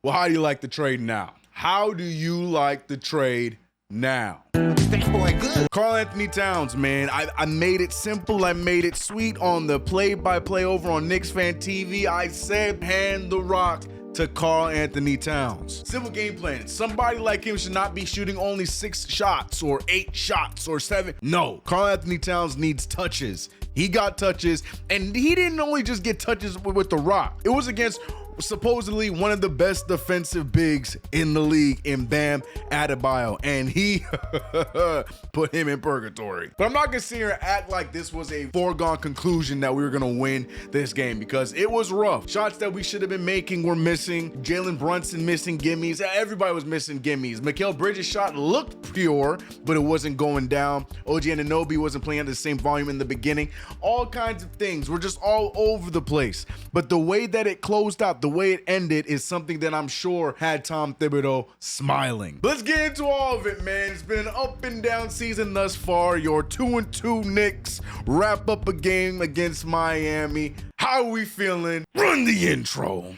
Well, how do you like the trade now? How do you like the trade now? Boy, good. Karl Anthony Towns, man. I made it simple. I made it sweet on the play-by-play over on Knicks Fan TV. I said, hand the rock to Karl Anthony Towns. Simple game plan. Somebody like him should not be shooting only 6 shots or 8 shots or 7. No, Karl Anthony Towns needs touches. He got touches, and he didn't only just get touches with the rock. It was against supposedly one of the best defensive bigs in the league in Bam Adebayo, and he put him in purgatory. But I'm not gonna sit here and act like this was a foregone conclusion that we were gonna win this game, because it was rough. Shots that we should have been making were missing. Jalen Brunson missing gimmies. Everybody was missing gimmies. Mikal Bridges' shot looked pure, but it wasn't going down. OG Anunoby wasn't playing at the same volume in the beginning. All kinds of things were just all over the place. But the way that it closed out, the way it ended, is something that I'm sure had Tom Thibodeau smiling. Let's get into all of it, man. It's been an up and down season thus far. Your 2-2 Knicks wrap up a game against Miami. How are we feeling? Run the intro.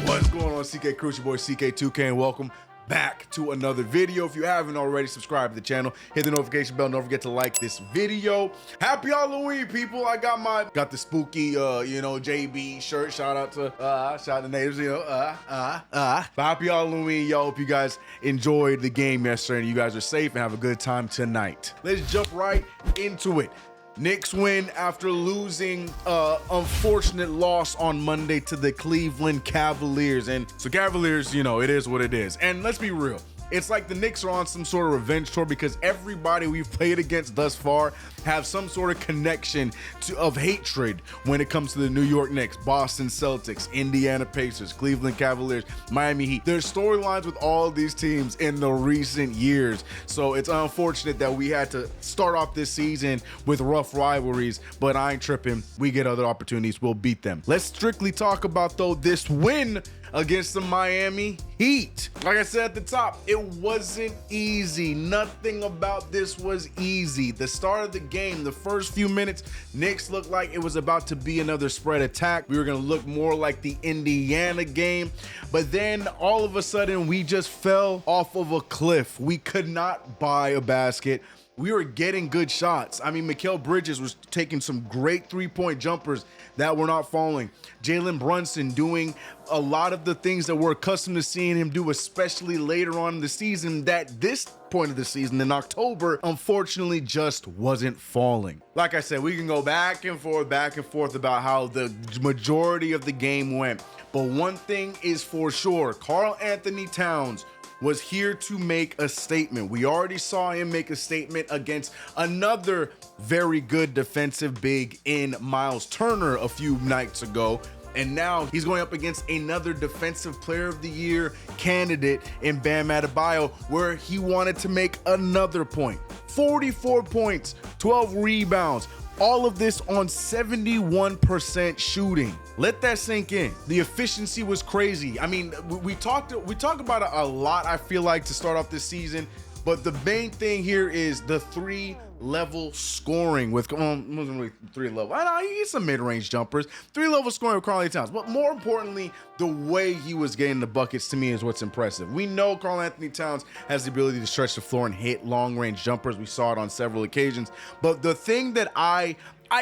What's going on, CK Cruise, your boy CK2K, and welcome back to another video. If you haven't already, subscribe to the channel, hit the notification bell, don't forget to like this video. Happy Halloween, people. I got the spooky JB shirt. Shout out to natives, but happy Halloween, y'all. Hope you guys enjoyed the game yesterday and you guys are safe and have a good time tonight. Let's jump right into it. Knicks win after losing unfortunate loss on Monday to the Cleveland Cavaliers. And so Cavaliers, it is what it is. And let's be real. It's like the Knicks are on some sort of revenge tour, because everybody we've played against thus far have some sort of connection of hatred when it comes to the New York Knicks, Boston Celtics, Indiana Pacers, Cleveland Cavaliers, Miami Heat. There's storylines with all of these teams in the recent years. So it's unfortunate that we had to start off this season with rough rivalries, but I ain't tripping. We get other opportunities. We'll beat them. Let's strictly talk about, though, this win against the Miami Heat. Like I said at the top, it wasn't easy. Nothing about this was easy. The start of the game, the first few minutes, Knicks looked like it was about to be another spread attack. We were gonna look more like the Indiana game, but then all of a sudden we just fell off of a cliff. We could not buy a basket. We were getting good shots. I mean, Mikal Bridges was taking some great three-point jumpers that were not falling. Jalen Brunson doing a lot of the things that we're accustomed to seeing him do, especially later on in the season, that this point of the season in October, unfortunately, just wasn't falling. Like I said, we can go back and forth about how the majority of the game went. But one thing is for sure, Karl Anthony Towns was here to make a statement. We already saw him make a statement against another very good defensive big in Miles Turner a few nights ago. And now he's going up against another Defensive Player of the Year candidate in Bam Adebayo, where he wanted to make another point. 44 points, 12 rebounds, all of this on 71% shooting. Let that sink in. The efficiency was crazy. I mean, we talk about it a lot, I feel like, to start off this season, but the main thing here is the 3-level scoring with wasn't really 3-level. I know he gets some mid-range jumpers. 3-level scoring with Karl Anthony Towns, but more importantly, the way he was getting the buckets, to me, is what's impressive. We know Karl Anthony Towns has the ability to stretch the floor and hit long-range jumpers. We saw it on several occasions. But the thing that I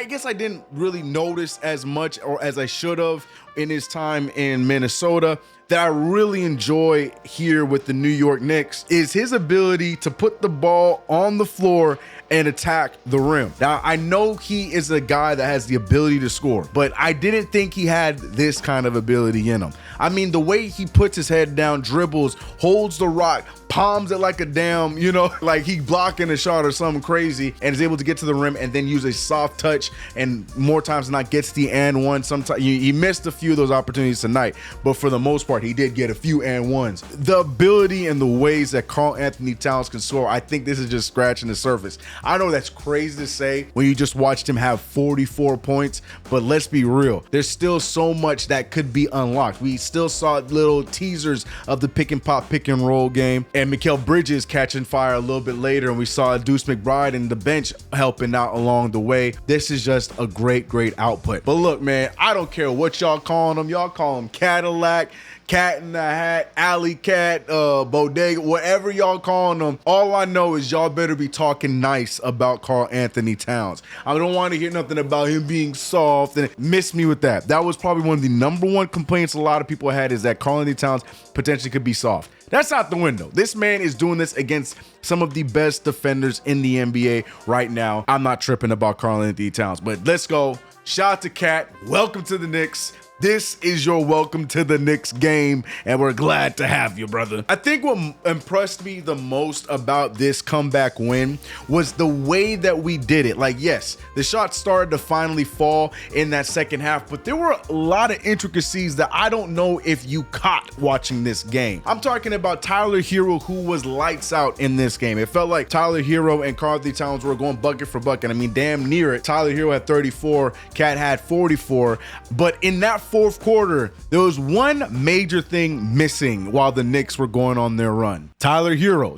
guess I didn't really notice as much, or as I should have, in his time in Minnesota, that I really enjoy here with the New York Knicks, is his ability to put the ball on the floor and attack the rim. Now, I know he is a guy that has the ability to score, but I didn't think he had this kind of ability in him. I mean, the way he puts his head down, dribbles, holds the rock, palms it like a damn, like he blocking a shot or something crazy, and is able to get to the rim and then use a soft touch, and more times than not gets the and one. Sometimes he missed a few of those opportunities tonight, but for the most part, he did get a few and ones. The ability and the ways that Karl Anthony Towns can score, I think this is just scratching the surface. I know that's crazy to say when you just watched him have 44 points, but let's be real. There's still so much that could be unlocked. We still saw little teasers of the pick and pop, pick and roll game, and Mikal Bridges catching fire a little bit later, and we saw Deuce McBride and the bench helping out along the way. This is just a great output. But look, man, I don't care what y'all calling them. Y'all call them Cadillac, Cat in the Hat, Alley Cat, Bodega, whatever y'all calling them. All I know is y'all better be talking nice about Karl Anthony Towns. I don't want to hear nothing about him being soft, and miss me with that. That was probably one of the #1 complaints a lot of people had, is that Karl Anthony Towns potentially could be soft. That's out the window. This man is doing this against some of the best defenders in the NBA right now. I'm not tripping about Karl Anthony Towns, but let's go. Shout out to Cat. Welcome to the Knicks. This is your welcome to the Knicks game, and we're glad to have you, brother. I think what impressed me the most about this comeback win was the way that we did it. Like, yes, the shots started to finally fall in that second half, but there were a lot of intricacies that I don't know if you caught watching this game. I'm talking about Tyler Hero, who was lights out in this game. It felt like Tyler Hero and Karl Anthony Towns were going bucket for bucket. I mean, damn near it. Tyler Hero had 34, Cat had 44, but in that fourth quarter, there was one major thing missing while the Knicks were going on their run. Tyler Hero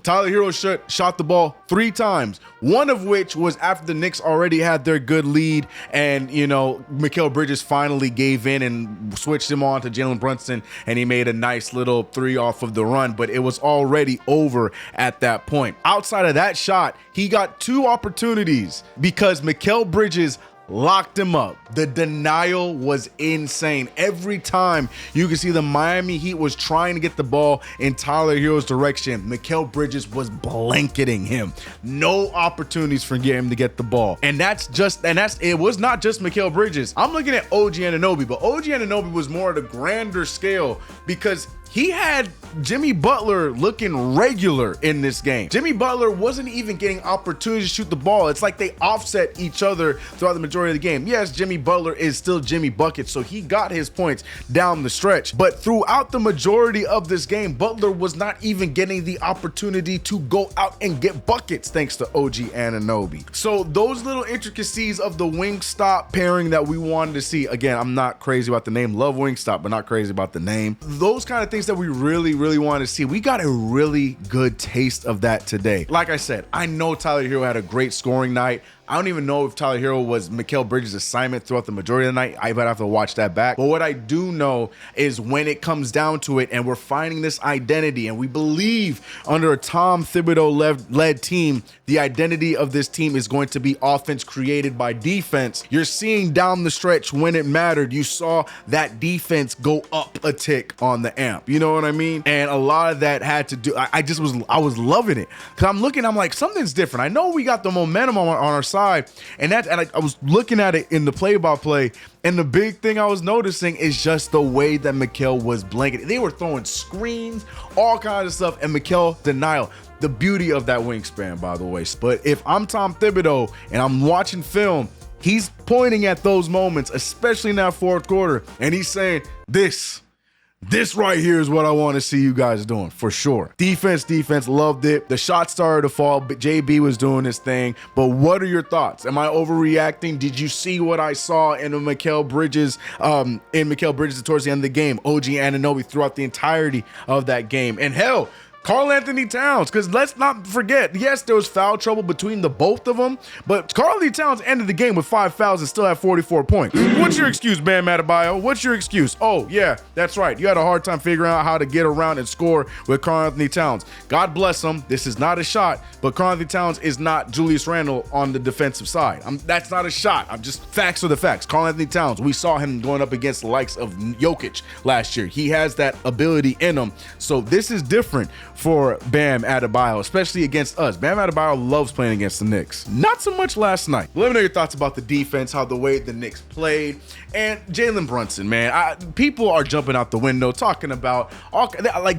shot the ball 3 times, one of which was after the Knicks already had their good lead, and you know, Mikal Bridges finally gave in and switched him on to Jalen Brunson, and he made a nice little 3 off of the run, but it was already over at that point. Outside of that shot, he got 2 opportunities because Mikal Bridges locked him up. The denial was insane. Every time you can see the Miami Heat was trying to get the ball in Tyler Hero's direction, Mikal Bridges was blanketing him. No opportunities for him to get the ball. And it was not just Mikal Bridges. I'm looking at OG Anunoby, but OG Anunoby was more at a grander scale because he had Jimmy Butler looking regular in this game. Jimmy Butler wasn't even getting opportunities to shoot the ball. It's like they offset each other throughout the majority of the game. Yes, Jimmy Butler is still Jimmy Bucket, so he got his points down the stretch. But throughout the majority of this game, Butler was not even getting the opportunity to go out and get buckets thanks to OG Anunoby. So those little intricacies of the Wingstop pairing that we wanted to see. Again, I'm not crazy about the name. Love Wingstop, but not crazy about the name. Those kind of things that we really want to see. We got a really good taste of that today. Like I said, I know Tyler Hero had a great scoring night. I don't even know if Tyler Hero was Mikal Bridges' assignment throughout the majority of the night. I might have to watch that back. But what I do know is when it comes down to it and we're finding this identity, and we believe under a Tom Thibodeau-led team, the identity of this team is going to be offense created by defense. You're seeing down the stretch when it mattered, you saw that defense go up a tick on the amp. You know what I mean? And a lot of that had to do, I was loving it. Cause I'm like, something's different. I know we got the momentum on our side, and I was looking at it in the play-by-play, and the big thing I was noticing is just the way that Mikal was blanketed. They were throwing screens, all kinds of stuff, and Mikal denial. The beauty of that wingspan, by the way. But if I'm Tom Thibodeau and I'm watching film, he's pointing at those moments, especially in that fourth quarter, and he's saying, this right here is what I want to see you guys doing for sure. Defense, loved it. The shots started to fall, but JB was doing his thing. But what are your thoughts? Am I overreacting? Did you see what I saw in Mikal Bridges towards the end of the game? OG Anunoby throughout the entirety of that game. And hell, Karl Anthony Towns, because let's not forget, yes, there was foul trouble between the both of them, but Karl Anthony Towns ended the game with 5 fouls and still had 44 points. What's your excuse, Bam Adebayo? What's your excuse? Oh, yeah, that's right. You had a hard time figuring out how to get around and score with Karl Anthony Towns. God bless him. This is not a shot, but Karl Anthony Towns is not Julius Randle on the defensive side. That's not a shot. I'm just, facts are the facts. Karl Anthony Towns, we saw him going up against the likes of Jokic last year. He has that ability in him. So this is different for Bam Adebayo, especially against us. Bam Adebayo loves playing against the Knicks. Not so much last night. Let me know your thoughts about the defense, how the way the Knicks played, and Jalen Brunson, man. People are jumping out the window talking about,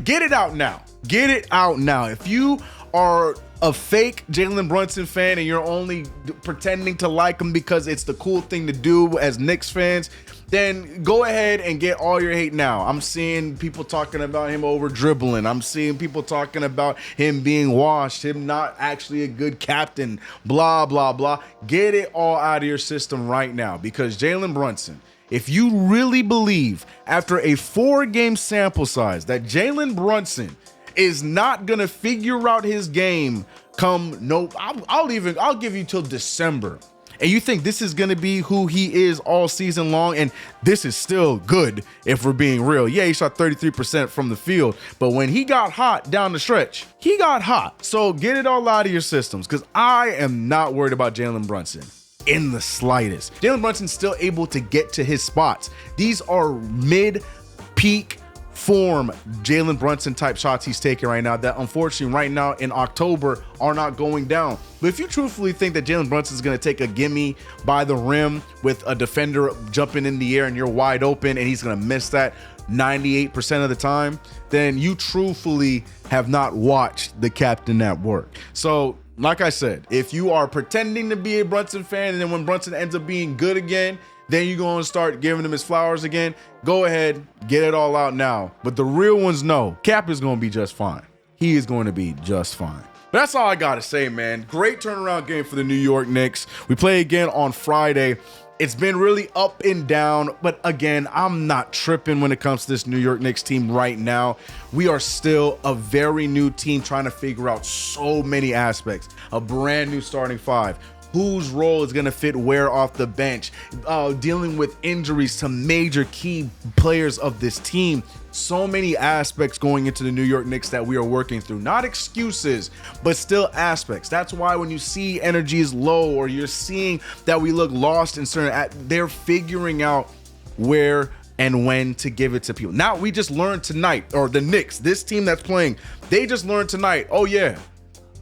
get it out now. Get it out now. If you are a fake Jalen Brunson fan and you're only pretending to like him because it's the cool thing to do as Knicks fans, then go ahead and get all your hate now. I'm seeing people talking about him over dribbling. I'm seeing people talking about him being washed, him not actually a good captain, blah, blah, blah. Get it all out of your system right now, because Jalen Brunson, if you really believe after a 4-game sample size that Jalen Brunson is not gonna figure out his game I'll give you till December, and you think this is gonna be who he is all season long, and this is still good if we're being real. Yeah, he shot 33% from the field, but when he got hot down the stretch, he got hot. So get it all out of your systems, because I am not worried about Jalen Brunson in the slightest. Jalen Brunson's still able to get to his spots. These are mid-peak form Jalen Brunson type shots he's taking right now that unfortunately right now in October are not going down. But if you truthfully think that Jalen Brunson is going to take a gimme by the rim with a defender jumping in the air and you're wide open and he's going to miss that 98% of the time, then you truthfully have not watched the captain at work. So like I said, if you are pretending to be a Brunson fan and then when Brunson ends up being good again, then you're going to start giving him his flowers again, go ahead, get it all out now. But the real ones know Cap is going to be just fine. He is going to be just fine. But that's all I got to say, man. Great turnaround game for the New York Knicks. We play again on Friday. It's been really up and down, but again, I'm not tripping when it comes to this New York Knicks team right now. We are still a very new team trying to figure out so many aspects. A brand new starting five. Whose role is going to fit where off the bench, dealing with injuries to major key players of this team. So many aspects going into the New York Knicks that we are working through. Not excuses, but still aspects. That's why when you see energy is low or you're seeing that we look lost in certain, they're figuring out where and when to give it to people. Now we just learned tonight, or the Knicks, this team that's playing, they just learned tonight, oh yeah,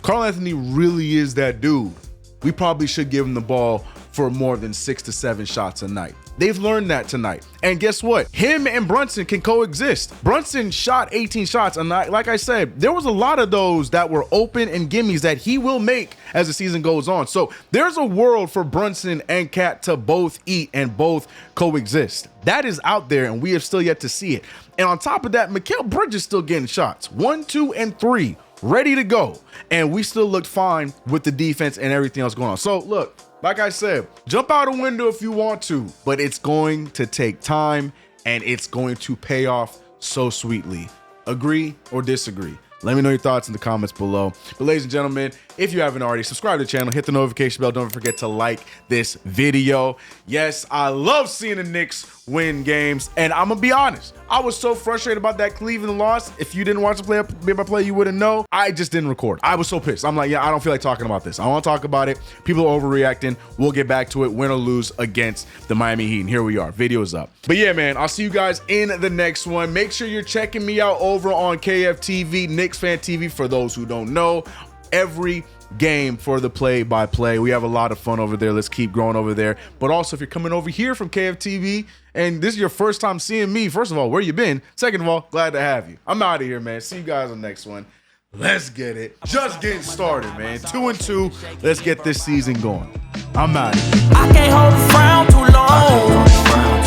Karl Anthony really is that dude. We probably should give him the ball for more than 6 to 7 shots a night. They've learned that tonight. And guess what? Him and Brunson can coexist. Brunson shot 18 shots a night. Like I said, there was a lot of those that were open and gimmies that he will make as the season goes on. So there's a world for Brunson and Cat to both eat and both coexist. That is out there and we have still yet to see it. And on top of that, Mikal Bridges is still getting shots. 1, 2, and 3. Ready to go, and we still looked fine with the defense and everything else going on. So look, like I said, jump out a window if you want to, but it's going to take time and it's going to pay off so sweetly. Agree or disagree? Let me know your thoughts in the comments below. But ladies and gentlemen, if you haven't already, subscribe to the channel, hit the notification bell. Don't forget to like this video. Yes, I love seeing the Knicks win games. And I'm going to be honest, I was so frustrated about that Cleveland loss. If you didn't watch the play-by-play, you wouldn't know. I just didn't record. I was so pissed. I'm like, yeah, I don't feel like talking about this. I want to talk about it. People are overreacting. We'll get back to it, win or lose against the Miami Heat. And here we are. Video's up. But yeah, man, I'll see you guys in the next one. Make sure you're checking me out over on KFTV, Knicks Fan TV, for those who don't know. Every game for the play-by-play. We have a lot of fun over there. Let's keep growing over there. But also, if you're coming over here from KFTV and this is your first time seeing me, first of all, where you been? Second of all, glad to have you. I'm out of here, man. See you guys on the next one. Let's get it. Just getting started, man. 2-2. Let's get this season going. I'm out of here. I can't hold a frown too long.